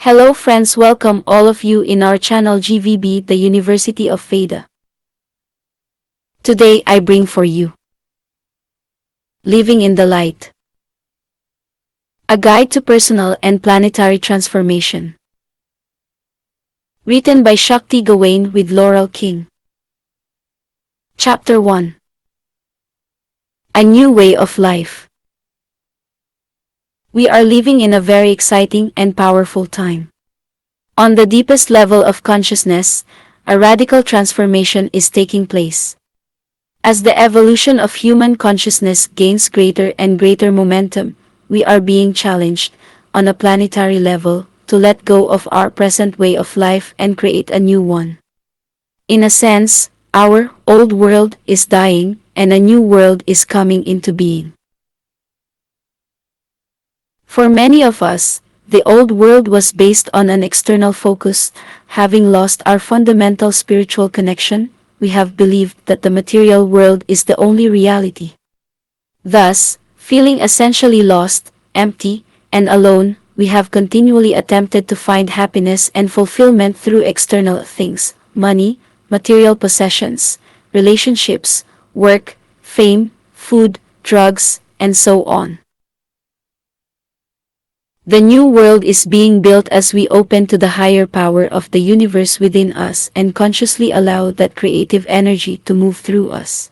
Hello friends, welcome all of you in our channel G.V.B, the University of Veda. Today I bring for you Living in the Light, a guide to personal and planetary transformation. Written by Shatki Gawain with Laurel King. Chapter 1. A New Way of Life. We are living in a very exciting and powerful time. On the deepest level of consciousness, a radical transformation is taking place. As the evolution of human consciousness gains greater and greater momentum, we are being challenged, on a planetary level, to let go of our present way of life and create a new one. In a sense, our old world is dying, and a new world is coming into being. For many of us, the old world was based on an external focus. Having lost our fundamental spiritual connection, we have believed that the material world is the only reality. Thus, feeling essentially lost, empty, and alone, we have continually attempted to find happiness and fulfillment through external things: money, material possessions, relationships, work, fame, food, drugs, and so on. The new world is being built as we open to the higher power of the universe within us and consciously allow that creative energy to move through us.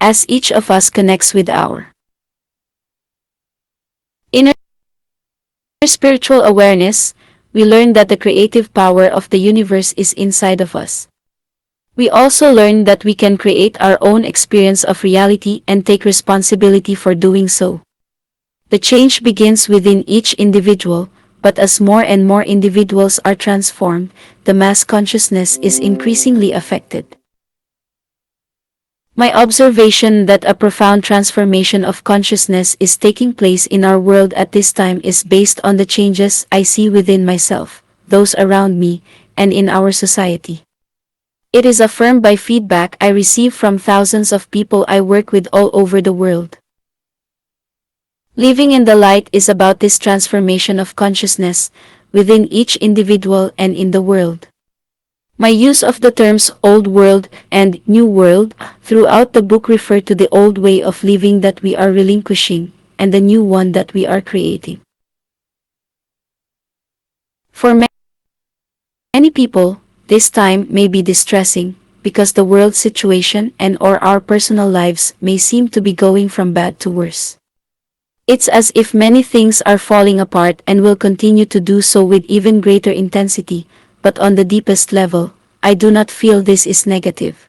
As each of us connects with our inner spiritual awareness, we learn that the creative power of the universe is inside of us. We also learn that we can create our own experience of reality and take responsibility for doing so. The change begins within each individual, but as more and more individuals are transformed, the mass consciousness is increasingly affected. My observation that a profound transformation of consciousness is taking place in our world at this time is based on the changes I see within myself, those around me, and in our society. It is affirmed by feedback I receive from thousands of people I work with all over the world. Living in the light is about this transformation of consciousness within each individual and in the world. My use of the terms old world and new world throughout the book refer to the old way of living that we are relinquishing and the new one that we are creating. For many people, this time may be distressing because the world situation and/or our personal lives may seem to be going from bad to worse. It's as if many things are falling apart and will continue to do so with even greater intensity, but on the deepest level, I do not feel this is negative.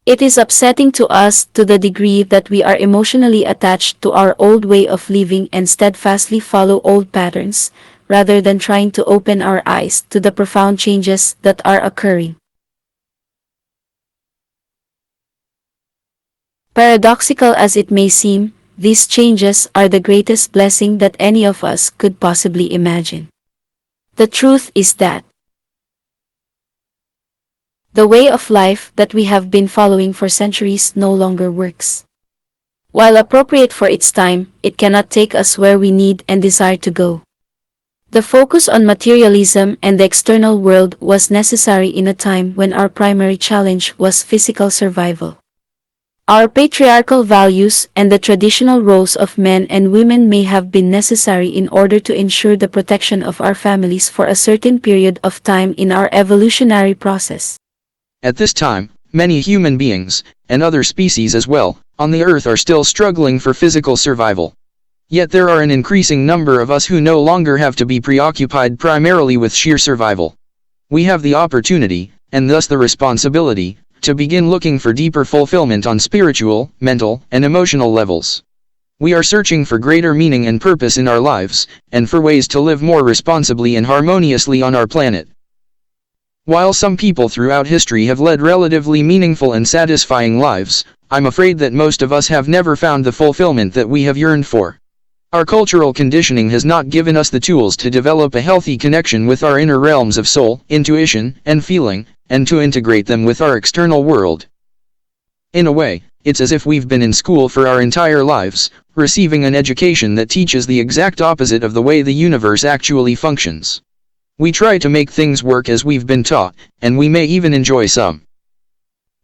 It is upsetting to us to the degree that we are emotionally attached to our old way of living and steadfastly follow old patterns, rather than trying to open our eyes to the profound changes that are occurring. Paradoxical as it may seem, these changes are the greatest blessing that any of us could possibly imagine. The truth is that the way of life that we have been following for centuries no longer works. While appropriate for its time, it cannot take us where we need and desire to go. The focus on materialism and the external world was necessary in a time when our primary challenge was physical survival. Our patriarchal values and the traditional roles of men and women may have been necessary in order to ensure the protection of our families for a certain period of time in our evolutionary process. At this time, many human beings, and other species as well, on the earth are still struggling for physical survival. Yet there are an increasing number of us who no longer have to be preoccupied primarily with sheer survival. We have the opportunity, and thus the responsibility, to begin looking for deeper fulfillment on spiritual, mental, and emotional levels. We are searching for greater meaning and purpose in our lives, and for ways to live more responsibly and harmoniously on our planet. While some people throughout history have led relatively meaningful and satisfying lives, I'm afraid that most of us have never found the fulfillment that we have yearned for. Our cultural conditioning has not given us the tools to develop a healthy connection with our inner realms of soul, intuition, and feeling, and to integrate them with our external world. In a way, it's as if we've been in school for our entire lives, receiving an education that teaches the exact opposite of the way the universe actually functions. We try to make things work as we've been taught, and we may even enjoy some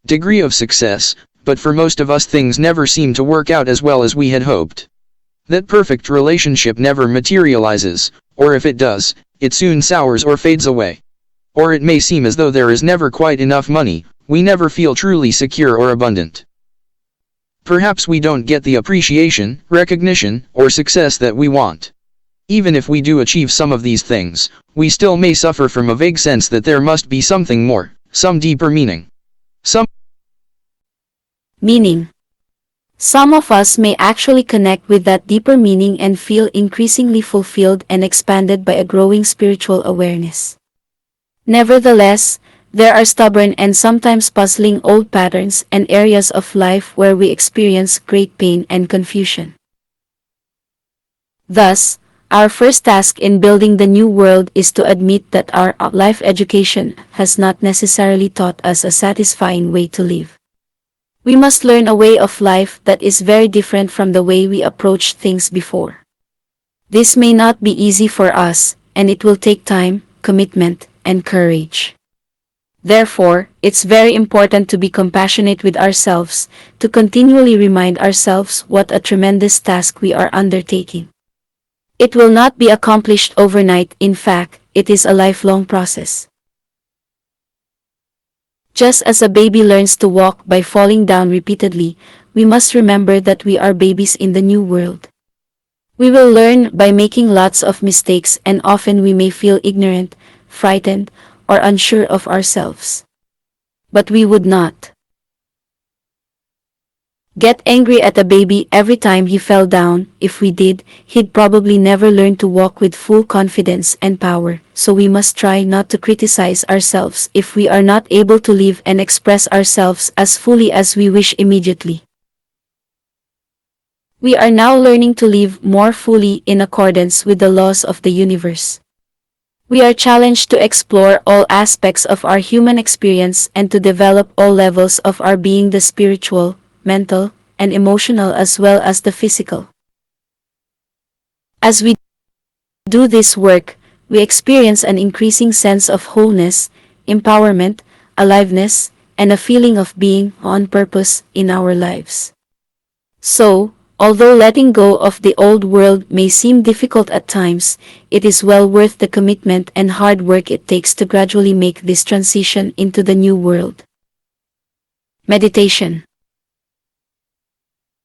degree of success, but for most of us things never seem to work out as well as we had hoped. That perfect relationship never materializes, or if it does, it soon sours or fades away. Or it may seem as though there is never quite enough money, we never feel truly secure or abundant. Perhaps we don't get the appreciation, recognition, or success that we want. Even if we do achieve some of these things, we still may suffer from a vague sense that there must be something more, some deeper meaning. Meaning. Some of us may actually connect with that deeper meaning and feel increasingly fulfilled and expanded by a growing spiritual awareness. Nevertheless, there are stubborn and sometimes puzzling old patterns and areas of life where we experience great pain and confusion. Thus, our first task in building the new world is to admit that our life education has not necessarily taught us a satisfying way to live. We must learn a way of life that is very different from the way we approached things before. This may not be easy for us, and it will take time, commitment, and courage. Therefore, it's very important to be compassionate with ourselves, to continually remind ourselves what a tremendous task we are undertaking. It will not be accomplished overnight. In fact, it is a lifelong process. Just as a baby learns to walk by falling down repeatedly, we must remember that we are babies in the new world. We will learn by making lots of mistakes, and often we may feel ignorant, frightened, or unsure of ourselves. But we would not get angry at a baby every time he fell down. If we did, he'd probably never learn to walk with full confidence and power. So we must try not to criticize ourselves if we are not able to live and express ourselves as fully as we wish immediately. We are now learning to live more fully in accordance with the laws of the universe. We are challenged to explore all aspects of our human experience and to develop all levels of our being, the spiritual, mental, and emotional as well as the physical. As we do this work, we experience an increasing sense of wholeness, empowerment, aliveness, and a feeling of being on purpose in our lives. So, although letting go of the old world may seem difficult at times, it is well worth the commitment and hard work it takes to gradually make this transition into the new world. Meditation.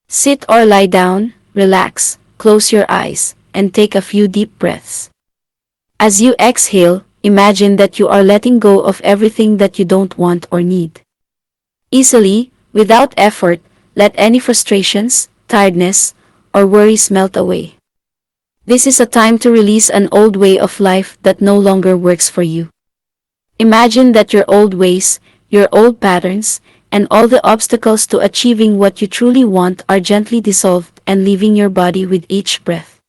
Sit or lie down, relax, close your eyes, and take a few deep breaths. As you exhale, imagine that you are letting go of everything that you don't want or need. Easily, without effort, let any frustrations, tiredness, or worries melt away. This is a time to release an old way of life that no longer works for you. Imagine that your old ways, your old patterns, and all the obstacles to achieving what you truly want are gently dissolved and leaving your body with each breath.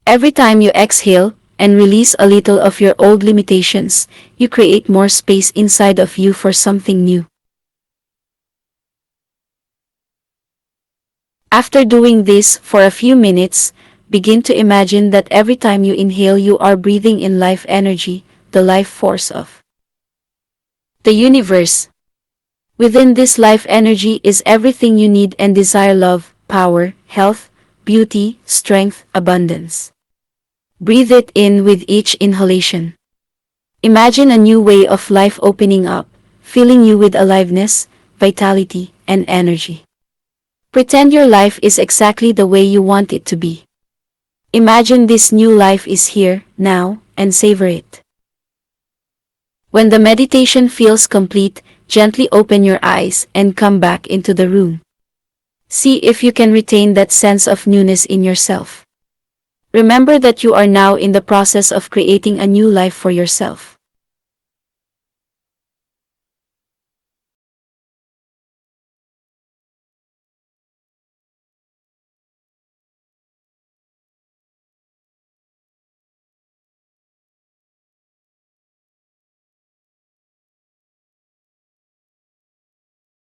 Every time you exhale and release a little of your old limitations, you create more space inside of you for something new. After doing this for a few minutes, begin to imagine that every time you inhale you are breathing in life energy, the life force of the universe. Within this life energy is everything you need and desire: love, power, health, beauty, strength, abundance. Breathe it in with each inhalation. Imagine a new way of life opening up, filling you with aliveness, vitality, and energy. Pretend your life is exactly the way you want it to be. Imagine this new life is here, now, and savor it. When the meditation feels complete, gently open your eyes and come back into the room. See if you can retain that sense of newness in yourself. Remember that you are now in the process of creating a new life for yourself.